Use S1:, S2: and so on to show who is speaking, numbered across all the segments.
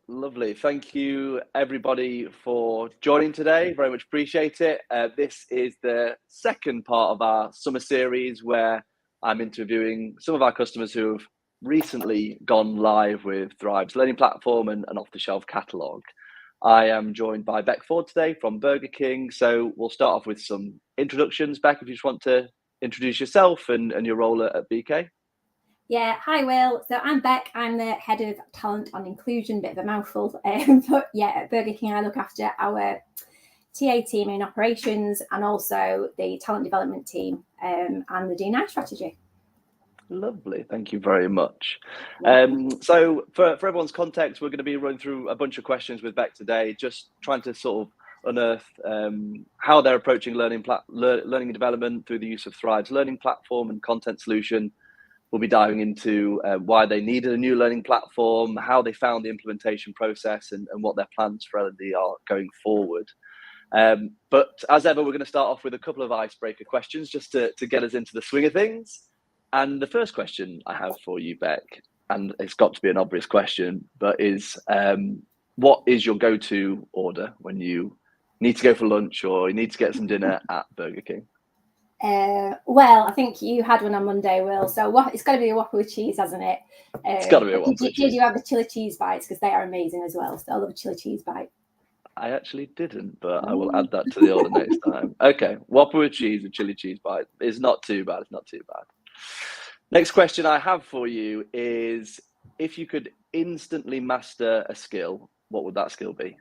S1: Lovely. Thank you, everybody, for joining today. Very much appreciate it. This is the second part of our summer series where I'm interviewing some of our customers who have recently gone live with Thrive's learning platform and an off-the-shelf catalogue. I am joined by Beck Ford today from Burger King. So we'll start off with some introductions. Beck, if you just want to introduce yourself and your role at BK.
S2: Yeah, hi Will. So I'm Beck. I'm the head of talent and inclusion, bit of a mouthful. But yeah, at Burger King, I look after our TA team in operations and also the talent development team and the D&I strategy.
S1: Lovely. Thank you very much. So for everyone's context, we're going to be running through a bunch of questions with Beck today, just trying to sort of unearth how they're approaching learning and development through the use of Thrive's learning platform and content solution. We'll be diving into why they needed a new learning platform, how they found the implementation process, and what their plans for L&D are going forward. But as ever, we're going to start off with a couple of icebreaker questions just to get us into the swing of things. And the first question I have for you, Beck, and it's got to be an obvious question, but is what is your go-to order when you need to go for lunch or you need to get some dinner at Burger King?
S2: Well, I think you had one on Monday, Will. So it's got to be a Whopper with cheese, hasn't it?
S1: It's got to be a Whopper with cheese.
S2: Did you have the chili cheese bites? Because they are amazing as well. So I love a chili cheese bite.
S1: I actually didn't, but I will add that to the order next time. Okay, Whopper with cheese and chili cheese bite. It's not too bad. It's not too bad. Next question I have for you is, if you could instantly master a skill, what would that skill be?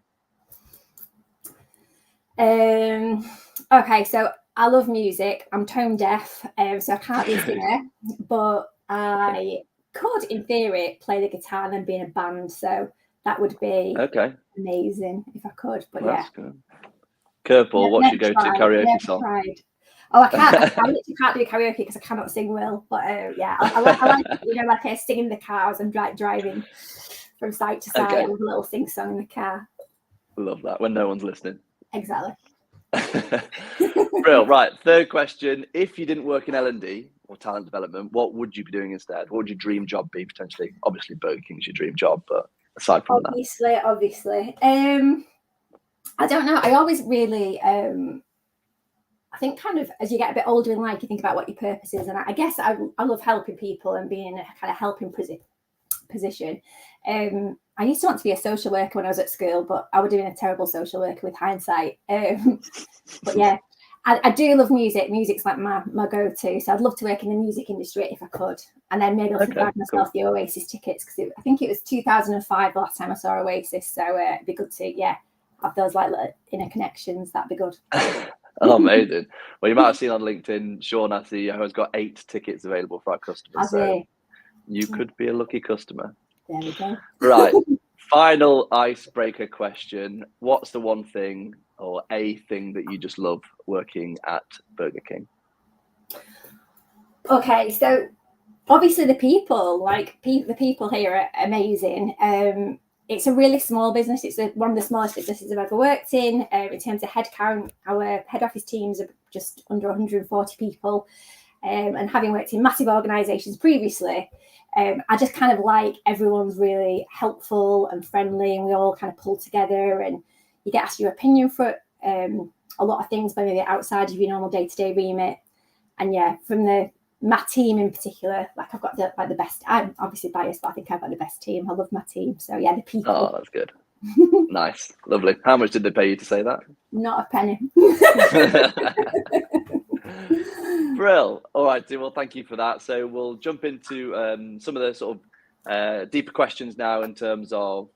S2: Okay, so I love music. I'm tone deaf, so I can't be a singer, but I could, in theory, play the guitar and then be in a band. So that would be amazing if I could. But
S1: that's good. Curveball, what's your go-to karaoke song?
S2: Oh, I can't. I literally can't do karaoke because I cannot sing well. But yeah, I like like singing in the car as I'm driving from site to site. I love a little sing song in the car.
S1: Love that when no one's listening.
S2: Exactly.
S1: Brilliant. Right. Third question: if you didn't work in L&D or talent development, what would you be doing instead? What would your dream job be potentially? Obviously, Burger King's your dream job, but aside from
S2: that, obviously, I don't know. I always really. I think kind of as you get a bit older in life, you think about what your purpose is. And I guess I love helping people and being in a kind of helping position. I used to want to be a social worker when I was at school, but I was doing a terrible social worker with hindsight. But yeah, I do love music. Music's like my go-to. So I'd love to work in the music industry if I could. And then maybe I'll provide myself the Oasis tickets because I think it was 2005 the last time I saw Oasis. So it'd be good to, have those like inner connections. That'd be good.
S1: Oh, amazing. Well, you might have seen on LinkedIn, Sean, our CEO, has got 8 tickets available for our customers. So you could be a lucky customer.
S2: There we go.
S1: Right. Final icebreaker question. What's the one thing or a thing that you just love working at Burger King?
S2: Okay, so obviously the people, the people here are amazing. It's a really small business. It's one of the smallest businesses I've ever worked in. In terms of headcount, our head office teams are just under 140 people. And having worked in massive organisations previously, I just kind of like everyone's really helpful and friendly, and we all kind of pull together and you get asked your opinion for a lot of things, maybe outside of your normal day-to-day remit. And yeah, from my team in particular, I've got the best. I'm obviously biased, but I think I've got the best team. I love my team. So yeah, the people.
S1: Oh, that's good. Nice, lovely. How much did they pay you to say that?
S2: Not a penny.
S1: Brill. All right, well, thank you for that. So we'll jump into some of the sort of deeper questions now in terms of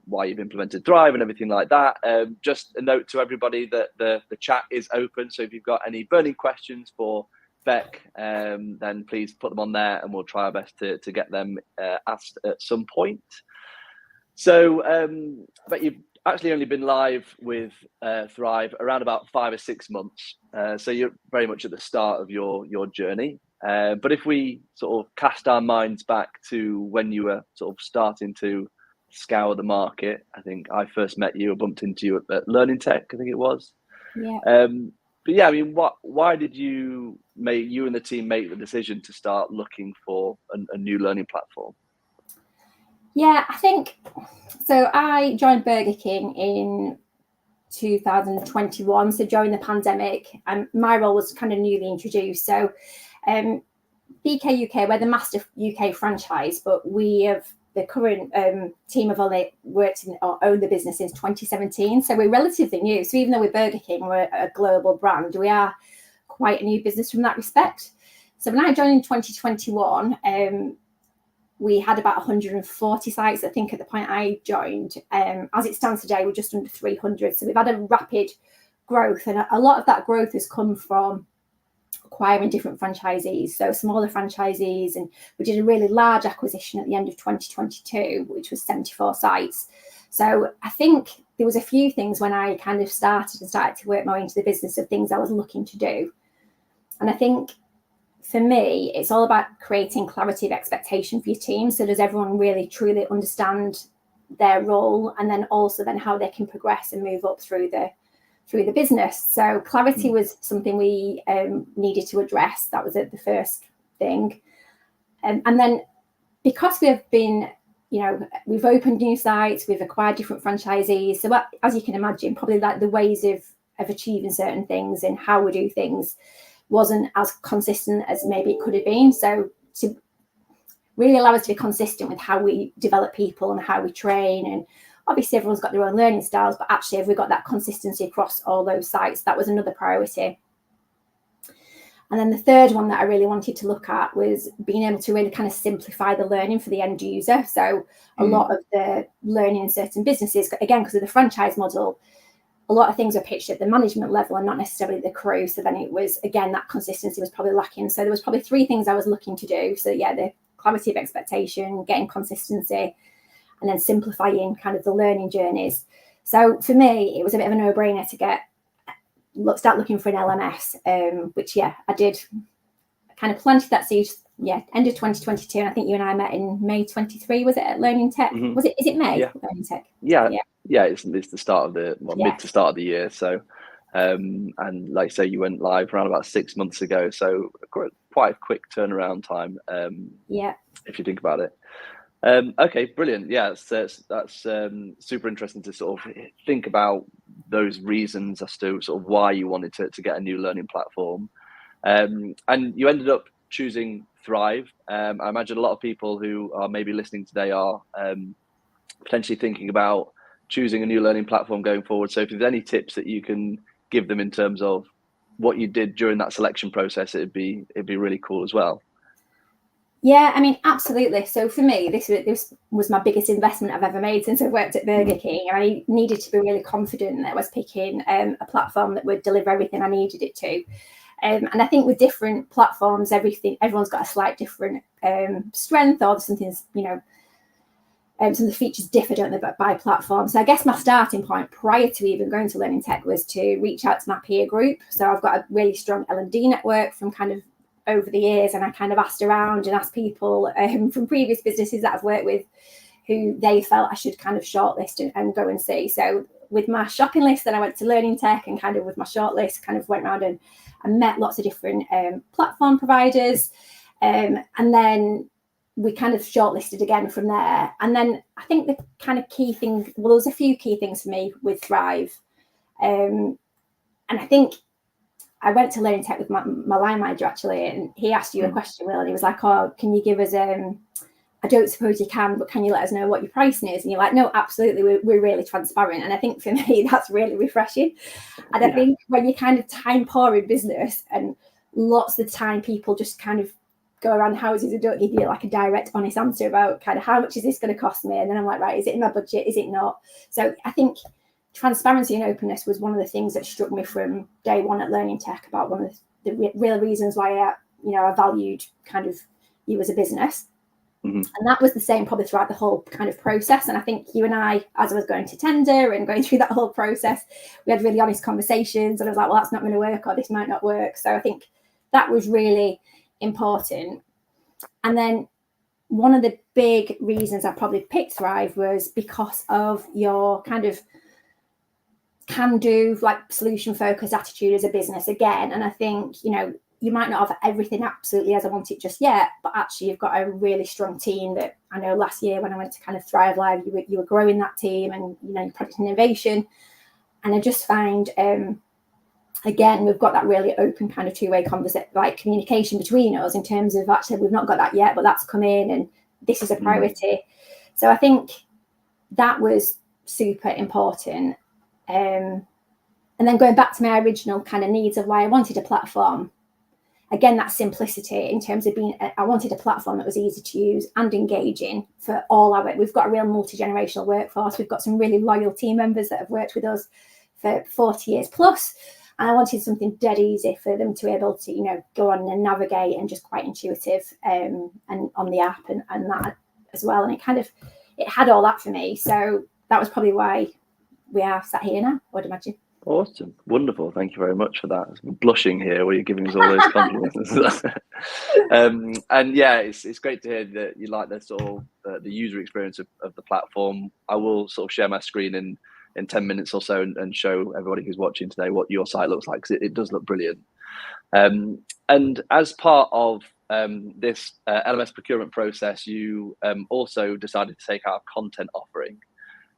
S1: why you've implemented Thrive and everything like that. Just a note to everybody that the chat is open. So if you've got any burning questions for Beck, then please put them on there and we'll try our best to get them asked at some point. So, but you've actually only been live with Thrive around about 5 or 6 months. So you're very much at the start of your journey. But if we sort of cast our minds back to when you were sort of starting to scour the market, I think I first met you or bumped into you at Learning Tech, I think it was.
S2: Yeah.
S1: But yeah, I mean, why did you and the team make the decision to start looking for a new learning platform?
S2: Yeah, I think so. I joined Burger King in 2021, so during the pandemic, and my role was kind of newly introduced. So, BK UK, we're the master UK franchise, but we have the current team have only worked in or owned the business since 2017. So we're relatively new. So even though we're Burger King, we're a global brand, we are quite a new business from that respect. So when I joined in 2021, we had about 140 sites, I think, at the point I joined. As it stands today, we're just under 300. So we've had a rapid growth, and a lot of that growth has come from acquiring different franchisees, so smaller franchisees. And we did a really large acquisition at the end of 2022, which was 74 sites. So I think there was a few things when I kind of started to work my way into the business of things I was looking to do. And I think for me, it's all about creating clarity of expectation for your team. So does everyone really truly understand their role, and then also then how they can progress and move up through the business. So clarity was something we needed to address. That was the first thing. And then because we have been, we've opened new sites, we've acquired different franchisees. So as you can imagine, probably like the ways of achieving certain things and how we do things wasn't as consistent as maybe it could have been. So to really allow us to be consistent with how we develop people and how we train, and obviously everyone's got their own learning styles, but actually have we got that consistency across all those sites? That was another priority. And then the third one that I really wanted to look at was being able to really kind of simplify the learning for the end user. So a lot of the learning in certain businesses, again, because of the franchise model, a lot of things are pitched at the management level and not necessarily the crew. So then it was, again, that consistency was probably lacking. So there was probably three things I was looking to do. So yeah, the clarity of expectation, getting consistency, and then simplifying kind of the learning journeys. So for me, it was a bit of a no-brainer to start looking for an LMS, which, yeah, I did. I kind of planted that seed, end of 2022. And I think you and I met in May 23, was it, at Learning Tech?
S1: Mm-hmm.
S2: Is it May?
S1: Yeah.
S2: Learning Tech?
S1: Yeah, it's the start of mid to start of the year. So, and like I say, you went live around about 6 months ago. So quite a quick turnaround time. If you think about it. Okay, brilliant. Yeah, that's super interesting to sort of think about those reasons as to sort of why you wanted to get a new learning platform. And you ended up choosing Thrive. I imagine a lot of people who are maybe listening today are potentially thinking about choosing a new learning platform going forward. So if there's any tips that you can give them in terms of what you did during that selection process, it'd be really cool as well.
S2: Yeah, I mean, absolutely. So for me, this was my biggest investment I've ever made since I worked at Burger King. I needed to be really confident that I was picking a platform that would deliver everything I needed it to. And I think with different platforms, everyone's got a slight different strength, or something's, some of the features differ, don't they, by platform. So I guess my starting point prior to even going to Learning Tech was to reach out to my peer group. So I've got a really strong L&D network from kind of over the years, and I kind of asked around and asked people from previous businesses that I've worked with who they felt I should kind of shortlist and go and see. So with my shopping list, then I went to Learning Tech, and kind of with my shortlist kind of went around and met lots of different platform providers, and then we kind of shortlisted again from there. And then I think the kind of key thing, there was a few key things for me with Thrive, and I think I went to Learning Tech with my line manager, actually, and he asked you a question, Will, and he was like, oh, can you give us, I don't suppose you can, but can you let us know what your pricing is? And you're like, no, absolutely, we're really transparent. And I think for me, that's really refreshing. And I think when you're kind of time poor in business, and lots of the time people just kind of go around houses and don't give you like a direct, honest answer about kind of how much is this going to cost me? And then I'm like, right, is it in my budget? Is it not? So I think transparency and openness was one of the things that struck me from day one at Learning Tech, about one of the real reasons why I valued kind of you as a business. And that was the same probably throughout the whole kind of process. And I think you and I, as I was going to tender and going through that whole process, we had really honest conversations, and I was like, well, that's not going to work, or this might not work. So I think that was really important. And then one of the big reasons I probably picked Thrive was because of your kind of can do, like, solution focused attitude as a business again. And I think, you might not have everything absolutely as I want it just yet, but actually you've got a really strong team that I know last year when I went to kind of Thrive Live, you were growing that team and, you know, product innovation. And I just find, again, we've got that really open kind of two-way conversation, like communication between us in terms of actually we've not got that yet, but that's come in and this is a priority. So I think that was super important. And then going back to my original kind of needs of why I wanted a platform, again, that simplicity in terms of I wanted a platform that was easy to use and engaging for all our, we've got a real multi-generational workforce. We've got some really loyal team members that have worked with us for 40 years plus. And I wanted something dead easy for them to be able to, you know, go on and navigate and just quite intuitive and on the app and that as well. And it had all that for me. So that was probably why we are sat here now, I would imagine.
S1: Awesome. Wonderful. Thank you very much for that. I'm blushing here where you're giving us all those compliments. And yeah, it's great to hear that you like the sort of the user experience of the platform. I will sort of share my screen in 10 minutes or so and show everybody who's watching today what your site looks like, because it does look brilliant. And as part of this LMS procurement process, you also decided to take out a content offering.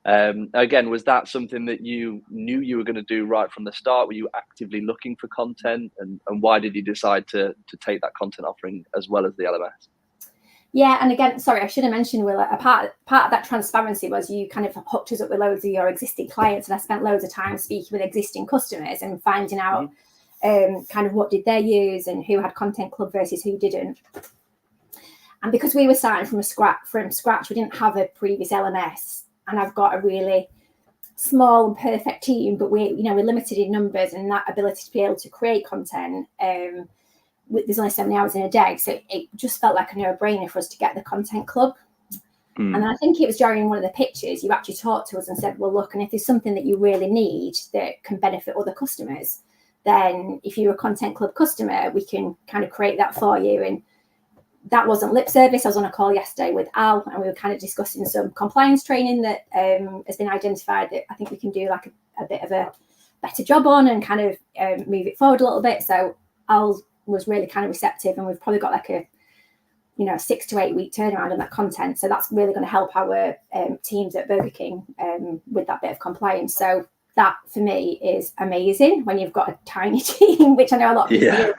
S1: Again, was that something that you knew you were going to do right from the start? Were you actively looking for content, and why did you decide to take that content offering as well as the LMS?
S2: Yeah, and again, sorry, I should have mentioned, Will, a part of that transparency was you kind of hooked us up with loads of your existing clients, and I spent loads of time speaking with existing customers and finding out kind of what did they use and who had Content Club versus who didn't. And because we were starting from scratch, we didn't have a previous LMS, and I've got a really small and perfect team, but we're limited in numbers and that ability to be able to create content. There's only so many hours in a day, so it just felt like a no-brainer for us to get the Content Club. And then I think it was during one of the pitches you actually talked to us and said, well, look, and if there's something that you really need that can benefit other customers, then if you're a Content Club customer, we can kind of create that for you. And that wasn't lip service. I was on a call yesterday with Al, and we were kind of discussing some compliance training that has been identified that I think we can do like a bit of a better job on and kind of move it forward a little bit. So Al was really kind of receptive, and we've probably got like a 6 to 8 week turnaround on that content. So that's really going to help our teams at Burger King with that bit of compliance. So that for me is amazing when you've got a tiny team, which I know a lot of people do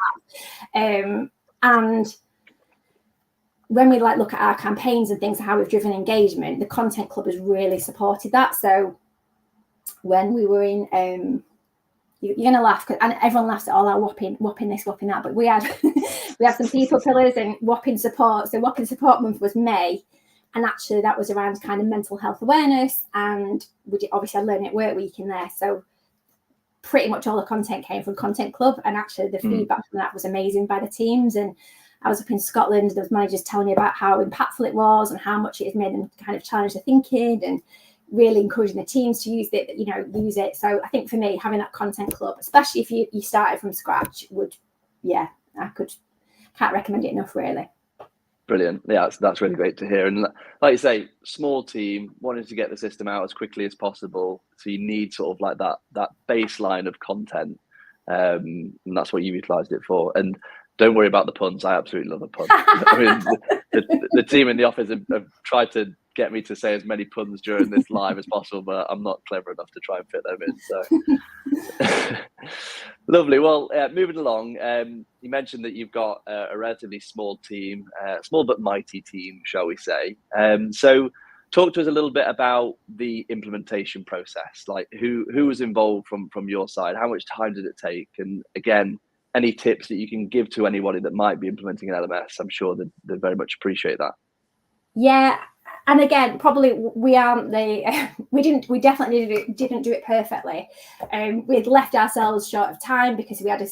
S2: have. And when we look at our campaigns and things and how we've driven engagement, the Content Club has really supported that. So when we were in you're going to laugh, and everyone laughs at all our whopping this, whopping that, but we had some people pillars and whopping support. So whopping support month was May, and actually that was around kind of mental health awareness, and we obviously had Learning at Work week in there. So pretty much all the content came from Content Club, and actually the feedback from that was amazing by the teams. And I was up in Scotland, there was managers telling me about how impactful it was and how much it has made them kind of challenge their thinking and really encouraging the teams to use it. So I think for me, having that Content Club, especially if you started from scratch, can't recommend it enough, really.
S1: Brilliant. Yeah, that's really great to hear. And like you say, small team, wanting to get the system out as quickly as possible. So you need sort of like that baseline of content. And that's what you utilised it for. And don't worry about the puns. I absolutely love a pun. I mean, the team in the office have tried to get me to say as many puns during this live as possible, but I'm not clever enough to try and fit them in. So lovely. Well, moving along, you mentioned that you've got a relatively small team, small but mighty team, shall we say. So talk to us a little bit about the implementation process, like who was involved from your side, how much time did it take? And again, any tips that you can give to anybody that might be implementing an LMS, I'm sure that they very much appreciate that.
S2: Yeah. And again, probably we definitely didn't do it perfectly. We'd left ourselves short of time because we had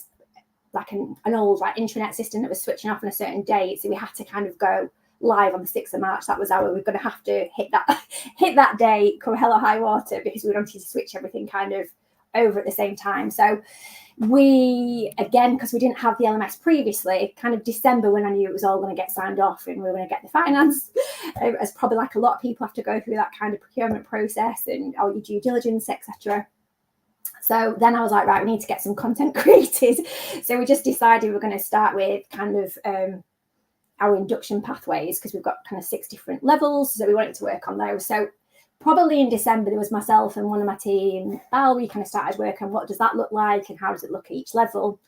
S2: an old intranet system that was switching off on a certain date. So we had to kind of go live on the 6th of March. That was we're going to have to hit that date, come hell or high water, because we wanted to switch everything kind of over at the same time. So we, again, because we didn't have the LMS previously, kind of December, when I knew it was all going to get signed off and we were going to get the finance, as probably like a lot of people have to go through that kind of procurement process and all your due diligence, etc. So then I was like, right, we need to get some content created. So we just decided we're going to start with kind of our induction pathways, because we've got kind of 6 different levels. So we wanted to work on those. So probably in December, there was myself and one of my team, we kind of started work on what does that look like and how does it look at each level,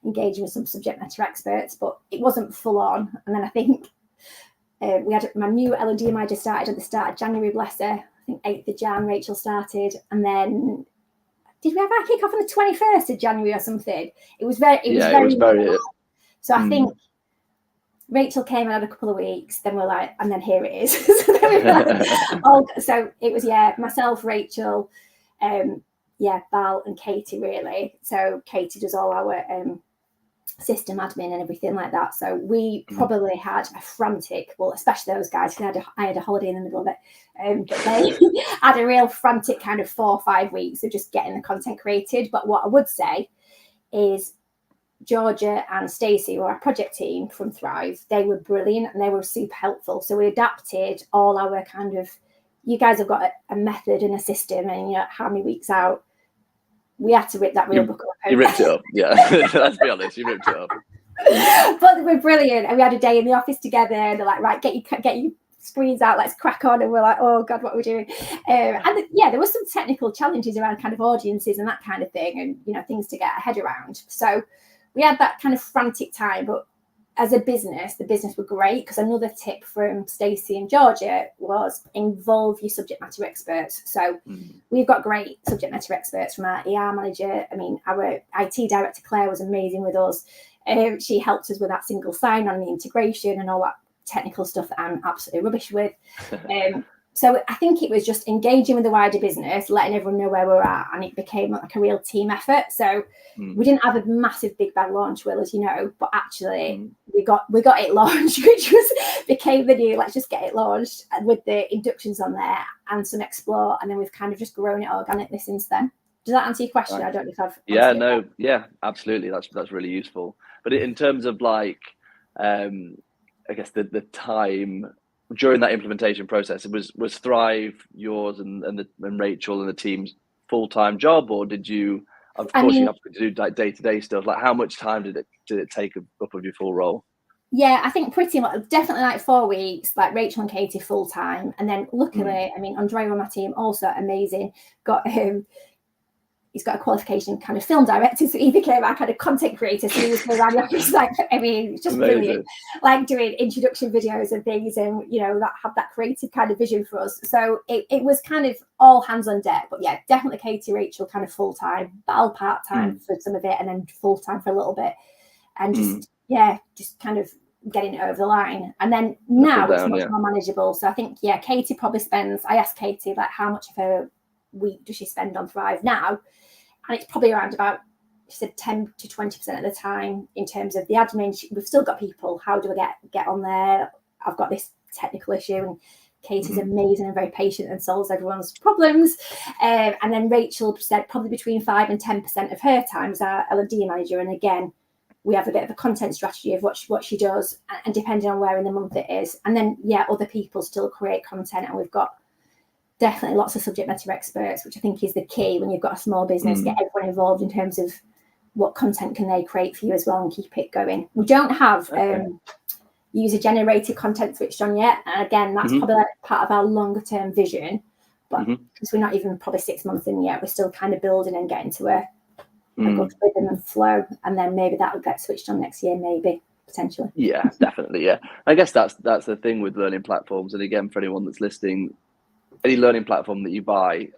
S2: engaging with some subject matter experts, but it wasn't full on. And then I think we had my new L&D manager started at the start of January, bless her. I think 8th of Jan, Rachel started. And then did we have our kick off on the 21st of January or something? It was very. So I think Rachel came and had a couple of weeks, then we're like, and then here it is. So it was, myself, Rachel, Val and Katie, really. So Katie does all our system admin and everything like that. So we probably had a frantic, well, especially those guys, because I had a holiday in the middle of it, but they had a real frantic kind of 4 or 5 weeks of just getting the content created. But what I would say is Georgia and Stacey, who are our project team from Thrive, they were brilliant and they were super helpful. So we adapted all our kind of, you guys have got a method and a system, and how many weeks out, we had to rip that real book up.
S1: You ripped it up, yeah. Let's be honest, you ripped it up.
S2: But they were brilliant, and we had a day in the office together, and they're like, right, get your screens out, let's crack on. And we're like, oh God, what are we doing? And there was some technical challenges around kind of audiences and that kind of thing, and things to get our head around. So we had that kind of frantic time, but as a business, the business were great, because another tip from Stacey and Georgia was involve your subject matter experts. So we've got great subject matter experts from our ER manager. I mean, our IT director, Claire, was amazing with us. She helped us with that single sign-on, the integration and all that technical stuff that I'm absolutely rubbish with. So I think it was just engaging with the wider business, letting everyone know where we're at, and it became like a real team effort. So we didn't have a massive big bang launch, Will, as you know, but actually we got it launched, which became the new, let's just get it launched, with the inductions on there and some explore, and then we've kind of just grown it organically since then. Does that answer your question? Right. I don't know if I've
S1: absolutely. That's really useful. But in terms of like, I guess the time during that implementation process, was Thrive yours and Rachel and the team's full-time job, or did you? Of course, you have to do like day-to-day stuff. Like, how much time did it take up of your full role?
S2: Yeah, I think pretty much, definitely like 4 weeks. Like Rachel and Katie full-time, and then luckily, Andrea on my team also amazing. He's got a qualification kind of film director, so he became our kind of content creator. So he was around the office, just brilliant, like doing introduction videos and things, and that had that creative kind of vision for us. So it was kind of all hands on deck. But yeah, definitely Katie, Rachel kind of full time, Val part time for some of it, and then full time for a little bit, and just kind of getting it over the line. And then now it's much more manageable. So I think Katie probably spends. I asked Katie like how much of her week does she spend on Thrive now? And it's probably around about, she said, 10 to 20% of the time in terms of the admin. We've still got people. How do I get on there? I've got this technical issue, and Katie's amazing and very patient and solves everyone's problems. And then Rachel said probably between 5 and 10% of her time is our L&D manager. And again, we have a bit of a content strategy of what she does, and depending on where in the month it is. And then, other people still create content, and we've got definitely lots of subject matter experts, which I think is the key when you've got a small business. Get everyone involved in terms of what content can they create for you as well, and keep it going. We don't have user-generated content switched on yet, and again, that's probably part of our longer-term vision. But because we're not even probably 6 months in yet, we're still kind of building and getting to a good rhythm and flow, and then maybe that will get switched on next year, maybe potentially.
S1: Yeah, definitely. Yeah, I guess that's the thing with learning platforms, and again, for anyone that's listening, any learning platform that you buy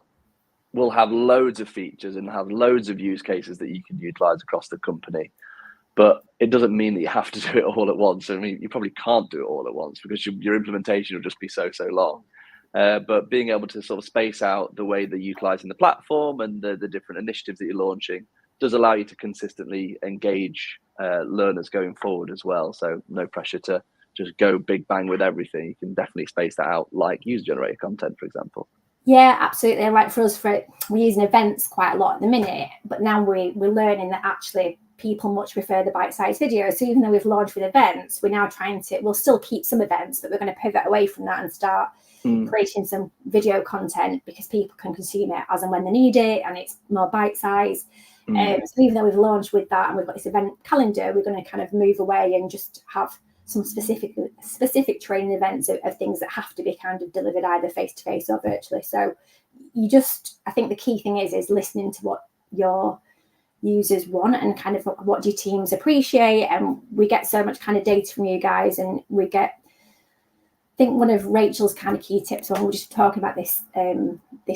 S1: will have loads of features and have loads of use cases that you can utilize across the company. But it doesn't mean that you have to do it all at once. I mean, you probably can't do it all at once because your implementation will just be so long. But being able to sort of space out the way that you're utilizing the platform and the different initiatives that you're launching does allow you to consistently engage learners going forward as well. So no pressure to just go big bang with everything. You can definitely space that out, like user-generated content, for example.
S2: Yeah, absolutely. Like for us, we're using events quite a lot at the minute, but now we're learning that actually people much prefer the bite-sized videos. So even though we've launched with events, we're now we'll still keep some events, but we're going to pivot away from that and start creating some video content because people can consume it as and when they need it, and it's more bite-sized. So even though we've launched with that and we've got this event calendar, we're going to kind of move away and just have some specific training events of things that have to be kind of delivered either face-to-face or virtually. So I think the key thing is listening to what your users want and kind of what do your teams appreciate. And we get so much kind of data from you guys, and I think one of Rachel's kind of key tips when we were just talking about this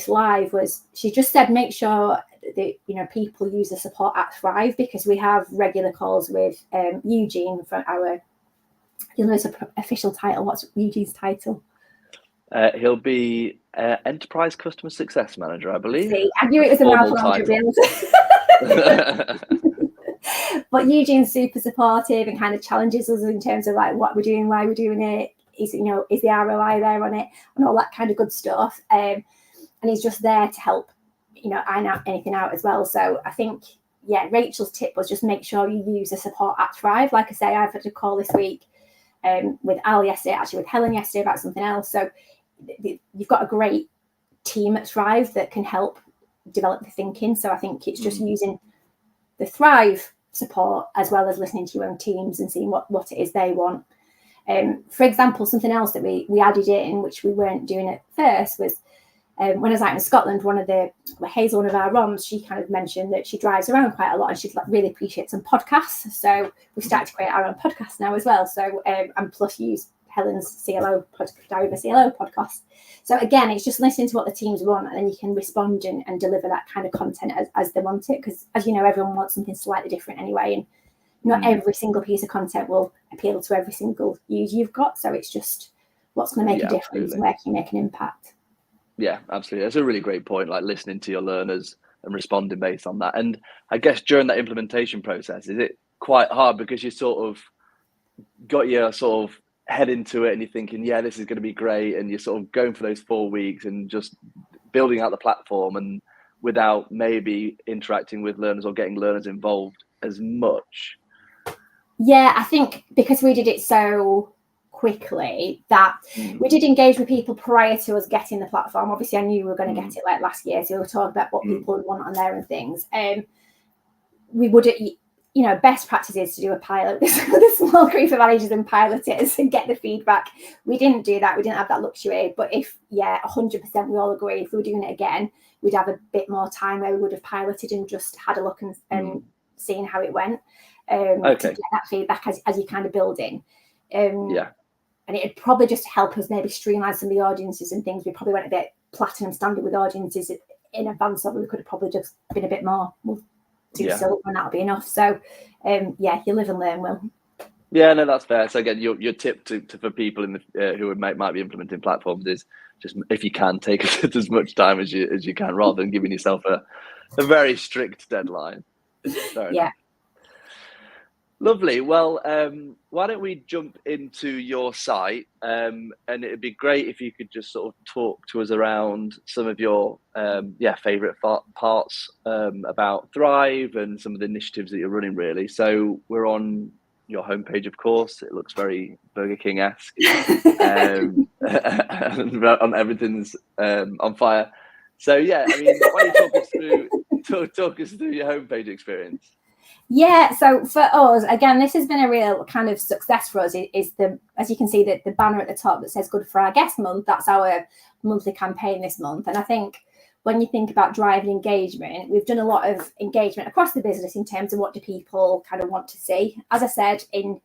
S2: live was she just said make sure that people use the support at Thrive, because we have regular calls with Eugene from you'll know his official title. What's Eugene's title?
S1: He'll be Enterprise Customer Success Manager, I believe.
S2: See, I knew it was a mouthful. But Eugene's super supportive and kind of challenges us in terms of like what we're doing, why we're doing it. Is the ROI there on it, and all that kind of good stuff. And he's just there to help, iron out anything out as well. So I think, Rachel's tip was just make sure you use the support at Thrive. Like I say, I've had a call this week with Al yesterday, actually with Helen yesterday about something else. So you've got a great team at Thrive that can help develop the thinking. So I think it's just using the Thrive support as well as listening to your own teams and seeing what it is they want. For example, something else that we added in, which we weren't doing at first, was when I was out in Scotland, Hazel, one of our ROMs, she kind of mentioned that she drives around quite a lot and she'd really appreciate some podcasts. So we've started to create our own podcast now as well. So and plus use Helen's Diary of a CLO podcast. So again, it's just listening to what the teams want, and then you can respond and deliver that kind of content as they want it. Because as you know, everyone wants something slightly different anyway, and not every single piece of content will appeal to every single user you've got. So it's just what's going to make a difference and where can you make an impact.
S1: Yeah, absolutely. That's a really great point, like listening to your learners and responding based on that. And I guess during that implementation process, is it quite hard because you sort of got your sort of head into it and you're thinking, this is going to be great, and you're sort of going for those 4 weeks and just building out the platform and without maybe interacting with learners or getting learners involved as much?
S2: Yeah, I think because we did it so quickly that we did engage with people prior to us getting the platform. Obviously, I knew we were going to get it like last year, so we were talking about what people would want on there and things. We would, best practice is to do a pilot with a small group of managers and pilot it and get the feedback. We didn't do that. We didn't have that luxury. But if 100% we all agree, if we were doing it again, we'd have a bit more time where we would have piloted and just had a look and seen how it went. To get that feedback as you kind of build in. And it'd probably just help us maybe streamline some of the audiences and things. We probably went a bit platinum standard with audiences in advance of it. We could have probably just been a bit more. We'll do so, and that'll be enough. So, you live and learn, Will.
S1: Yeah, no, that's fair. So again, your tip for people in the who might be implementing platforms is just, if you can, take as much time as you can, rather than giving yourself a very strict deadline. Fair enough. Lovely. Well, why don't we jump into your site? And it'd be great if you could just sort of talk to us around some of your favourite parts about Thrive and some of the initiatives that you're running, really. So we're on your homepage, of course. It looks very Burger King-esque. And everything's on fire. So, why don't you talk us through your homepage experience?
S2: Yeah, so for us, again, this has been a real kind of success for us. Is as you can see, the banner at the top that says "Good for Our Guest Month." That's our monthly campaign this month. And I think when you think about driving engagement, we've done a lot of engagement across the business in terms of what do people kind of want to see. As I said, in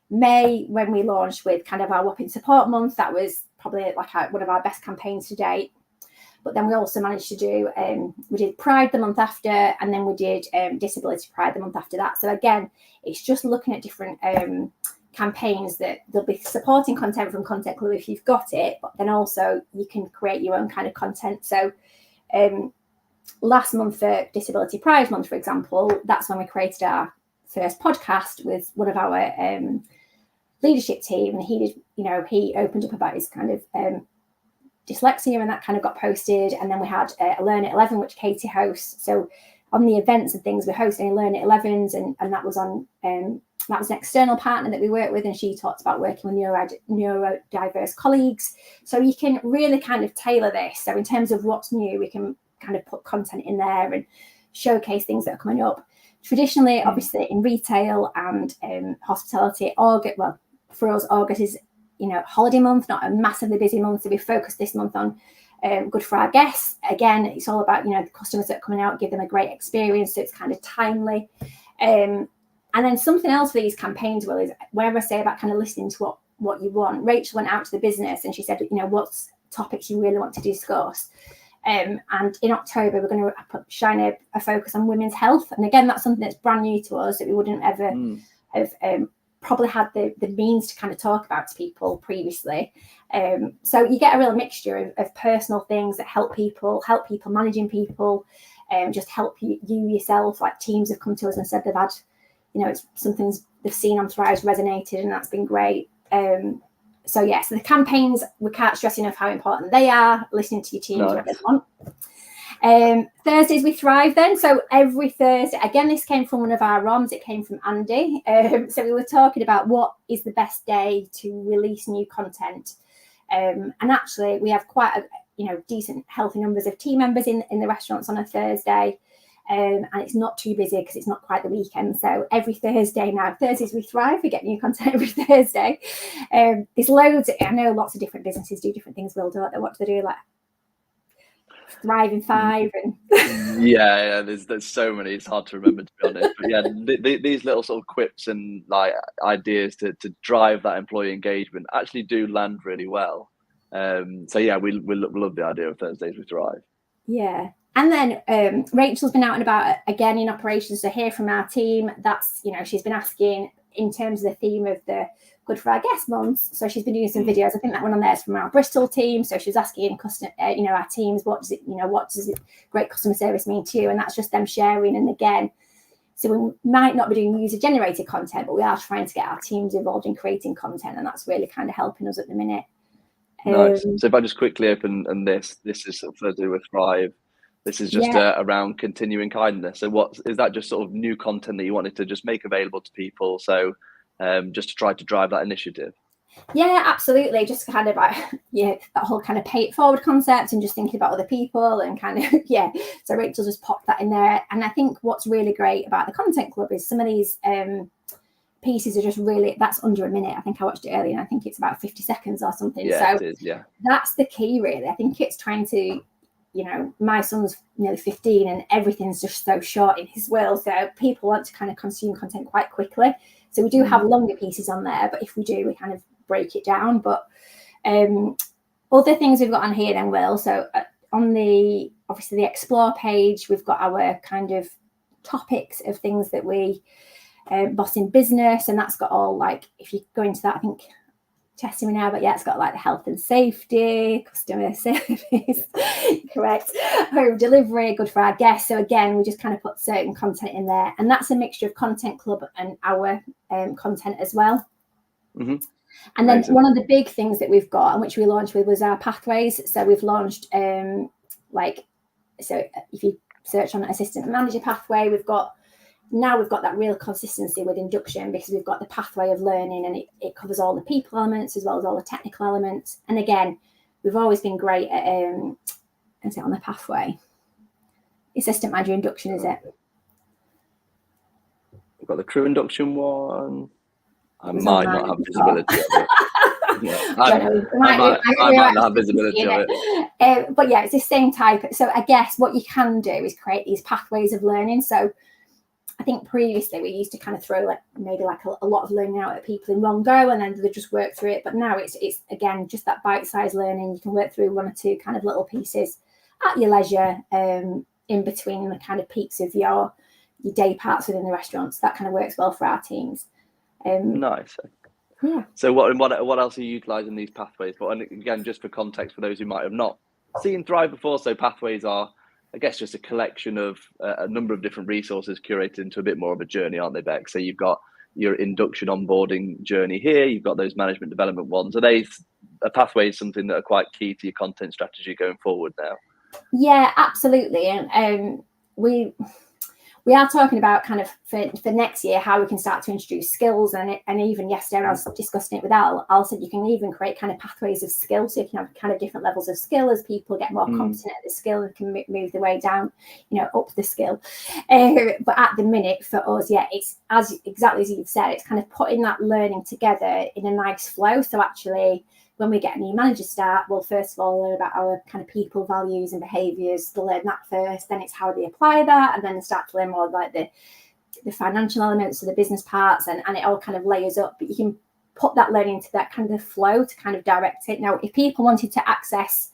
S2: May, when we launched with kind of our Whopping Support Month, that was probably like one of our best campaigns to date. But then we also managed to do, we did Pride the month after, and then we did Disability Pride the month after that. So again, it's just looking at different campaigns that there'll be supporting content from Content Club if you've got it, but then also you can create your own kind of content. So last month for Disability Pride month, for example, that's when we created our first podcast with one of our leadership team. And he did, he opened up about his kind of dyslexia, and that kind of got posted. And then we had a Learn at 11, which Katie hosts. So on the events and things, we're hosting Learn at 11s, and that was on that was an external partner that we work with, and she talked about working with neurodiverse colleagues. So you can really kind of tailor this. So in terms of what's new, we can kind of put content in there and showcase things that are coming up. Traditionally, obviously, in retail and hospitality, August, well, for us, August is, holiday month, not a massively busy month. So we focused this month on good for our guests. Again, it's all about, the customers that are coming out, give them a great experience. So it's kind of timely. And then something else for these campaigns, Will, is whenever I say about kind of listening to what you want, Rachel went out to the business and she said, what's topics you really want to discuss. And in October, we're going to shine a focus on women's health. And again, that's something that's brand new to us that we wouldn't ever have probably had the means to kind of talk about to people previously. So you get a real mixture of personal things that help people managing people, just help you yourself. Like teams have come to us and said they've had, it's something they've seen on Thrive's resonated, and that's been great. So the campaigns, we can't stress enough how important they are. Listening to your teams, what they want. Thursdays we Thrive then. So every Thursday, again, this came from one of our ROMs. It came from Andy. So we were talking about what is the best day to release new content. And actually, we have quite a decent, healthy numbers of team members in the restaurants on a Thursday. And it's not too busy because it's not quite the weekend. So every Thursday now, Thursdays we Thrive, we get new content every Thursday. There's loads. I know lots of different businesses do different things, Will, don't they? What do they do? Like Thrive in 5 and
S1: there's so many, it's hard to remember, to be honest. But these little sort of quips and like ideas to drive that employee engagement actually do land really well. We love the idea of Thursdays we Thrive.
S2: And then Rachel's been out and about again in operations to hear from our team. That's, she's been asking in terms of the theme of the Good for Our Guest months. So she's been doing some videos. I think that one on there is from our Bristol team. So she's asking our teams, what does great customer service mean to you? And that's just them sharing. And again, so we might not be doing user generated content, but we are trying to get our teams involved in creating content. And that's really kind of helping us at the minute.
S1: Nice. So if I just quickly open, and this is sort of Thursday with Thrive. This is just around continuing kindness. So what is that? Just sort of new content that you wanted to just make available to people? So just to try to drive that initiative.
S2: Yeah, absolutely. Just kind of like, that whole kind of pay it forward concept and just thinking about other people and kind of, So Rachel just popped that in there. And I think what's really great about the Content Club is some of these pieces are just really, that's under a minute. I think I watched it earlier and I think it's about 50 seconds or something.
S1: Yeah, so it is,
S2: that's the key really. I think it's trying to, my son's nearly 15 and everything's just so short in his world. So people want to kind of consume content quite quickly. So we do have longer pieces on there, but if we do, we kind of break it down. But other things we've got on here then, Will. So on obviously the Explore page, we've got our kind of topics of things that we boss in business. And that's got all like, if you go into that, I think, testing me now, but it's got like the health and safety, customer service, correct, home delivery, good for our guests. So again, we just kind of put certain content in there, and that's a mixture of Content Club and our content as well. And then Amazing. One of the big things that we've got and which we launched with was our pathways. So we've launched so if you search on assistant manager pathway, we've got that real consistency with induction because we've got the pathway of learning, and it covers all the people elements as well as all the technical elements. And again, we've always been great at is it on the pathway? Assistant manager induction, is it?
S1: We've got the crew induction one. I might not have visibility of it. I might not have visibility of it.
S2: But it's the same type. So I guess what you can do is create these pathways of learning. So I think previously we used to kind of throw maybe a lot of learning out at people in one go and then they just work through it. But now it's again just that bite-sized learning. You can work through one or two kind of little pieces at your leisure, in between the kind of peaks of your day parts within the restaurants. That kind of works well for our teams.
S1: Nice.
S2: Yeah.
S1: So what else are you utilising these pathways for? And again, just for context for those who might have not seen Thrive before, so pathways are, I guess, just a collection of a number of different resources curated into a bit more of a journey, aren't they, Beck? So you've got your induction onboarding journey here. You've got those management development ones. Are they a pathway is something that are quite key to your content strategy going forward now?
S2: Yeah, absolutely. And we are talking about kind of for next year how we can start to introduce skills, and even yesterday I was discussing it with Al said you can even create kind of pathways of skill, so you can have kind of different levels of skill as people get more competent at the skill and can move their way down, up the skill. But at the minute for us, it's exactly as you've said, it's kind of putting that learning together in a nice flow. So actually, when we get a new manager start, we'll first of all learn about our kind of people values and behaviours. They'll learn that first, then it's how they apply that, and then they start to learn more like the financial elements of the business parts, and it all kind of layers up. But you can put that learning into that kind of flow to kind of direct it. Now, if people wanted to access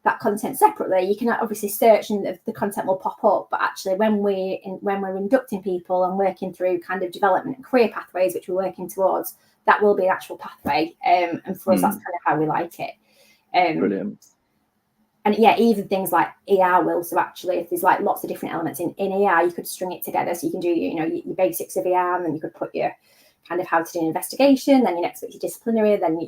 S2: that content separately, you can obviously search and the content will pop up. But actually, when we're inducting people and working through kind of development and career pathways, which we're working towards, that will be an actual pathway. And for us, that's kind of how we like it.
S1: Brilliant.
S2: And even things like ER will. So actually, if there's like lots of different elements in ER, you could string it together. So you can do, your basics of ER, and then you could put your kind of how to do an investigation, then your next week's your disciplinary, then,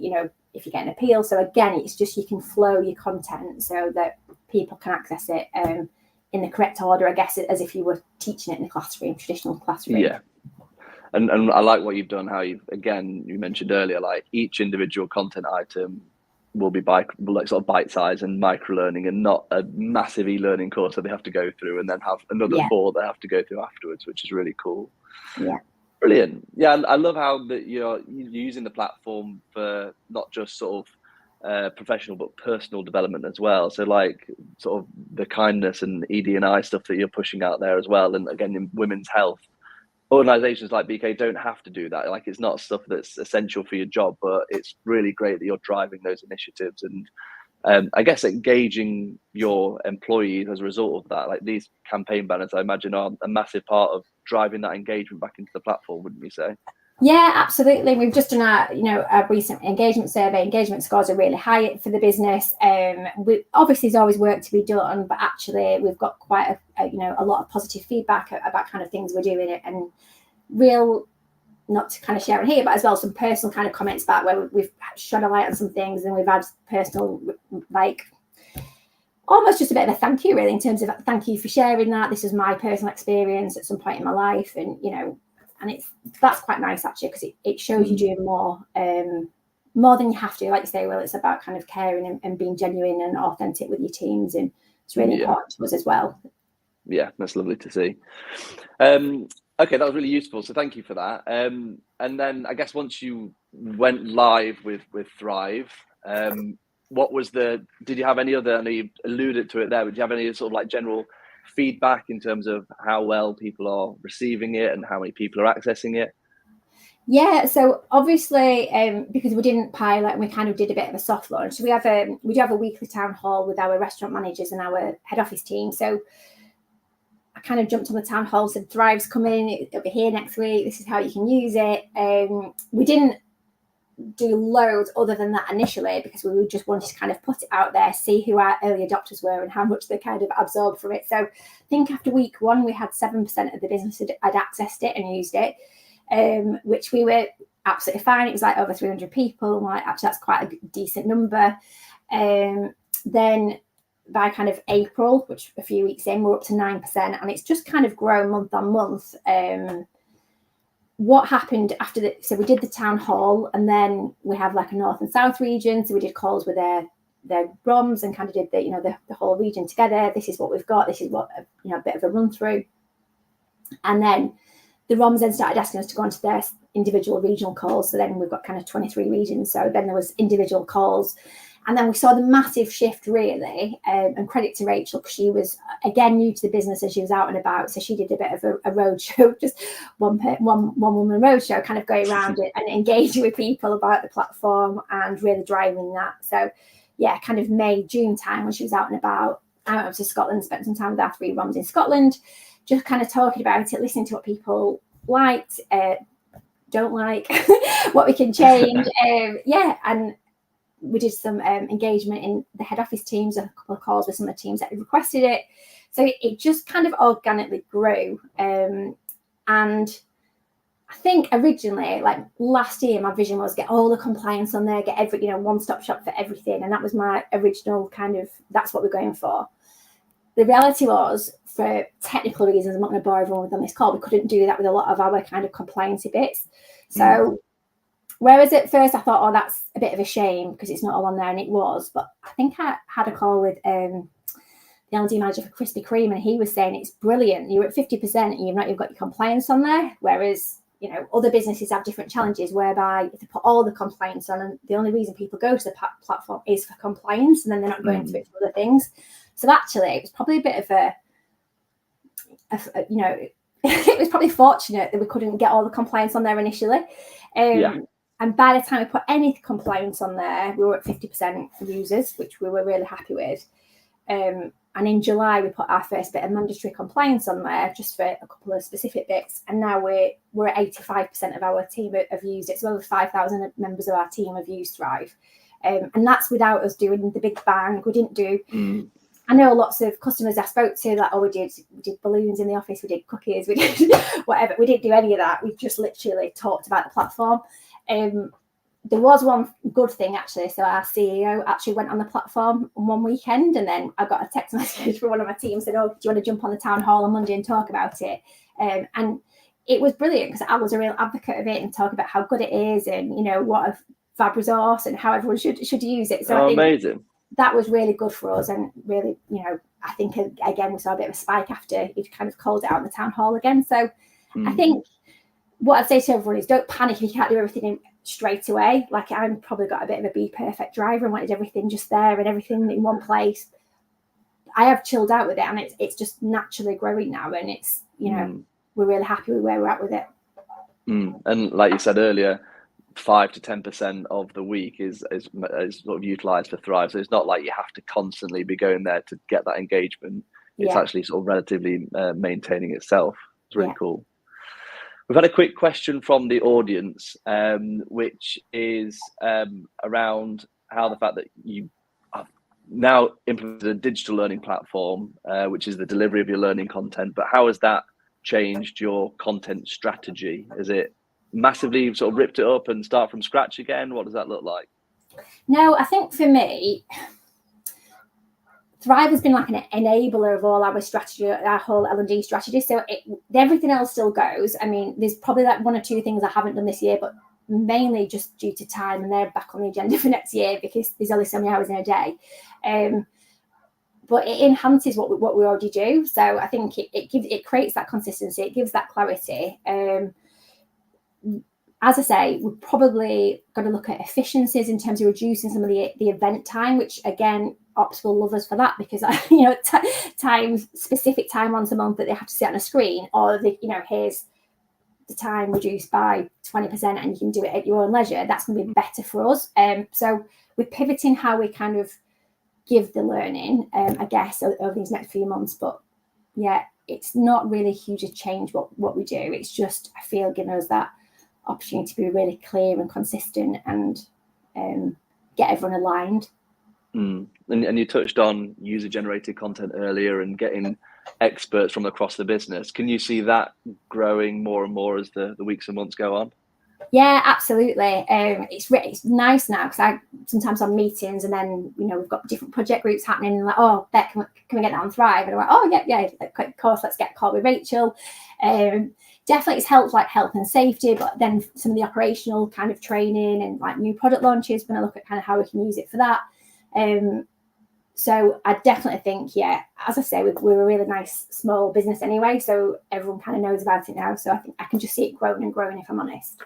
S2: if you get an appeal. So again, it's just you can flow your content so that people can access it in the correct order, I guess, as if you were teaching it in a classroom, traditional classroom.
S1: Yeah. And I like what you've done, how you mentioned earlier, like each individual content item will be sort of bite size and micro learning, and not a massive e-learning course that they have to go through and then have another 4 they have to go through afterwards, which is really cool.
S2: Yeah.
S1: Brilliant. Yeah, I love how that you're using the platform for not just sort of professional but personal development as well. So like sort of the kindness and ED&I stuff that you're pushing out there as well, and again in women's health. Organizations like BK don't have to do that. Like, it's not stuff that's essential for your job, but it's really great that you're driving those initiatives and I guess engaging your employees as a result of that. Like these campaign banners, I imagine, are a massive part of driving that engagement back into the platform, wouldn't you say?
S2: Yeah, absolutely. We've just done a recent engagement survey. Engagement scores are really high for the business. Obviously, there's always work to be done, but actually, we've got quite a lot of positive feedback about kind of things we're doing, and not to kind of share it here, but as well some personal kind of comments about where we've shone a light on some things, and we've had personal, like, almost just a bit of a thank you, really, in terms of thank you for sharing that. This is my personal experience at some point in my life, and and that's quite nice actually, because it shows you doing more than you have to. Like you say, well, it's about kind of caring and being genuine and authentic with your teams, and it's really important to us as well.
S1: Yeah, that's lovely to see. Okay, that was really useful. So thank you for that. And then I guess once you went live with Thrive, did you have any other, I know you alluded to it there, but do you have any sort of like general feedback in terms of how well people are receiving it and how many people are accessing it?
S2: Yeah, so obviously, because we didn't pilot, we kind of did a bit of a soft launch. So we do have a weekly town hall with our restaurant managers and our head office team. So I kind of jumped on the town hall, said Thrive's coming, it'll be here next week, this is how you can use it. We didn't do loads other than that initially, because we just wanted to kind of put it out there, see who our early adopters were and how much they kind of absorbed from it. So I think after week 1, we had 7% of the business had accessed it and used it, which we were absolutely fine. It was like over 300 people. I'm like, actually, that's quite a decent number. Then by kind of April, which a few weeks in, we're up to 9%, and it's just kind of grown month on month. What happened after so we did the town hall, and then we have like a north and south region. So we did calls with their ROMs and kind of did the whole region together. This is what we've got. This is what, a bit of a run through. And then the ROMs then started asking us to go onto their individual regional calls. So then we've got kind of 23 regions. So then there was individual calls. And then we saw the massive shift, really, and credit to Rachel, because she was, again, new to the business and she was out and about. So she did a bit of a roadshow, just one woman roadshow, kind of going around it and engaging with people about the platform and really driving that. So, yeah, kind of May, June time when she was out and about. I went up to Scotland, spent some time with our 3 ROMs in Scotland, just kind of talking about it, listening to what people liked, don't like, what we can change. And we did some engagement in the head office teams, a couple of calls with some of the teams that had requested it. So it just kind of organically grew. And I think originally, like last year, my vision was get all the compliance on there, get every, one-stop shop for everything. And that was my original kind of, that's what we're going for. The reality was for technical reasons, I'm not going to bore everyone with on this call, we couldn't do that with a lot of our kind of compliancy bits. So whereas at first I thought, oh, that's a bit of a shame because it's not all on there, and it was. But I think I had a call with the L&D manager for Krispy Kreme, and he was saying it's brilliant. You're at 50% and you've not even got your compliance on there. Whereas, you know, other businesses have different challenges whereby if they put all the compliance on, and the only reason people go to the platform is for compliance, and then they're not going to it for other things. So actually, it was probably a bit of a you know, it was probably fortunate that we couldn't get all the compliance on there initially. And by the time we put any compliance on there, we were at 50% users, which we were really happy with. And in July, we put our first bit of mandatory compliance on there just for a couple of specific bits. And now we're at 85% of our team have used it. So over 5,000 members of our team have used Thrive. And that's without us doing the big bang. We didn't do... I know lots of customers I spoke to that, oh, we did balloons in the office, we did cookies, we did whatever. We didn't do any of that. We just literally talked about the platform. There was one good thing actually. So our CEO actually went on the platform on one weekend, and then I got a text message from one of my team said, oh, do you want to jump on the town hall on Monday and talk about it? And it was brilliant because I was a real advocate of it and talk about how good it is and, you know, what a fab resource and how everyone should use it. So I think
S1: amazing.
S2: That was really good for us, and really, you know, I think again we saw a bit of a spike after you'd kind of called it out in the town hall again. So I think what I'd say to everyone is don't panic if you can't do everything straight away. Like I've probably got a bit of a be perfect driver and wanted everything just there and everything in one place. I have chilled out with it, and it's just naturally growing now, and it's, you know, we're really happy with where we're at with it.
S1: And like you said earlier, 5 to 10% of the week is sort of utilized for Thrive. So it's not like you have to constantly be going there to get that engagement. It's actually sort of relatively maintaining itself. It's really cool. We've had a quick question from the audience, which is around how the fact that you have now implemented a digital learning platform, which is the delivery of your learning content, but how has that changed your content strategy? Is it massively sort of ripped it up and start from scratch again? What does that look like?
S2: No, I think for me, Thrive has been like an enabler of all our strategy, our whole L&D strategy. So everything else still goes. I mean, there's probably like one or two things I haven't done this year, but mainly just due to time, and they're back on the agenda for next year because there's only so many hours in a day. But it enhances what we already do. So I think it creates that consistency. It gives that clarity. As I say, we're probably going to look at efficiencies in terms of reducing some of the event time, which again, ops will love us for that because, you know, specific time once a month that they have to sit on a screen, or here's the time reduced by 20% and you can do it at your own leisure. That's going to be better for us. So we're pivoting how we kind of give the learning, I guess, over these next few months. But yeah, it's not really a huge change what we do. It's just, I feel, giving us that opportunity to be really clear and consistent and get everyone aligned.
S1: And you touched on user-generated content earlier and getting experts from across the business. Can you see that growing more and more as the weeks and months go on?
S2: Yeah, absolutely. It's nice now because I sometimes on meetings and then, you know, we've got different project groups happening and like, oh, Beck, can we get that on Thrive? And I'm like, oh, yeah, of course, let's get a call with Rachel. Definitely it's helped like health and safety, but then some of the operational kind of training and like new product launches, we're going to look at kind of how we can use it for that. So I definitely think, yeah, as I say, we're a really nice small business anyway, so everyone kind of knows about it now. So I think I can just see it growing and growing if I'm honest.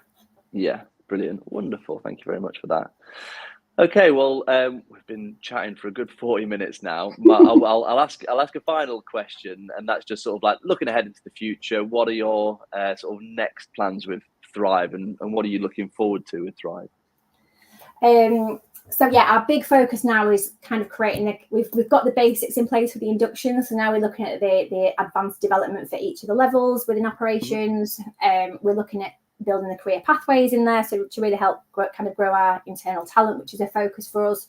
S1: Yeah, brilliant. Wonderful. Thank you very much for that. Okay, well, we've been chatting for a good 40 minutes now. I'll ask a final question, and that's just sort of like looking ahead into the future. What are your sort of next plans with Thrive, and what are you looking forward to with Thrive?
S2: So yeah, our big focus now is kind of creating we've got the basics in place for the induction. So now we're looking at the advanced development for each of the levels within operations. We're looking at building the career pathways in there, so to really help grow our internal talent, which is a focus for us,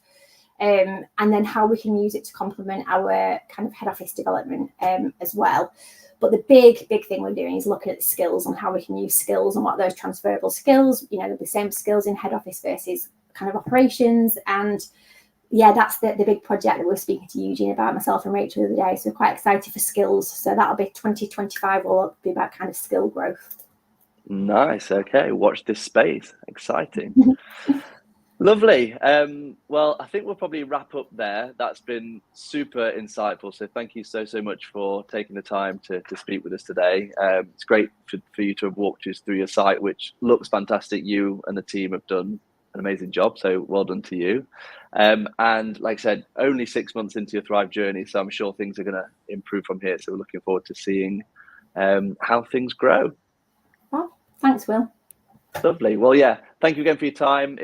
S2: and then how we can use it to complement our kind of head office development as well. But the big thing we're doing is looking at the skills and how we can use skills and what those transferable skills, you know, the same skills in head office versus kind of operations, and yeah, that's the big project that we're speaking to Eugene about, myself and Rachel, the other day. So we're quite excited for skills. So that'll be 2025 will be about kind of skill growth.
S1: Nice. Okay. Watch this space. Exciting. Lovely. Well, I think we'll probably wrap up there. That's been super insightful. So thank you so much for taking the time to speak with us today. It's great for you to have walked us through your site, which looks fantastic. You and the team have done an amazing job. So well done to you. And like I said, only 6 months into your Thrive journey. So I'm sure things are going to improve from here. So we're looking forward to seeing how things grow.
S2: Well, thanks, Will.
S1: Lovely. Well, yeah, thank you again for your time.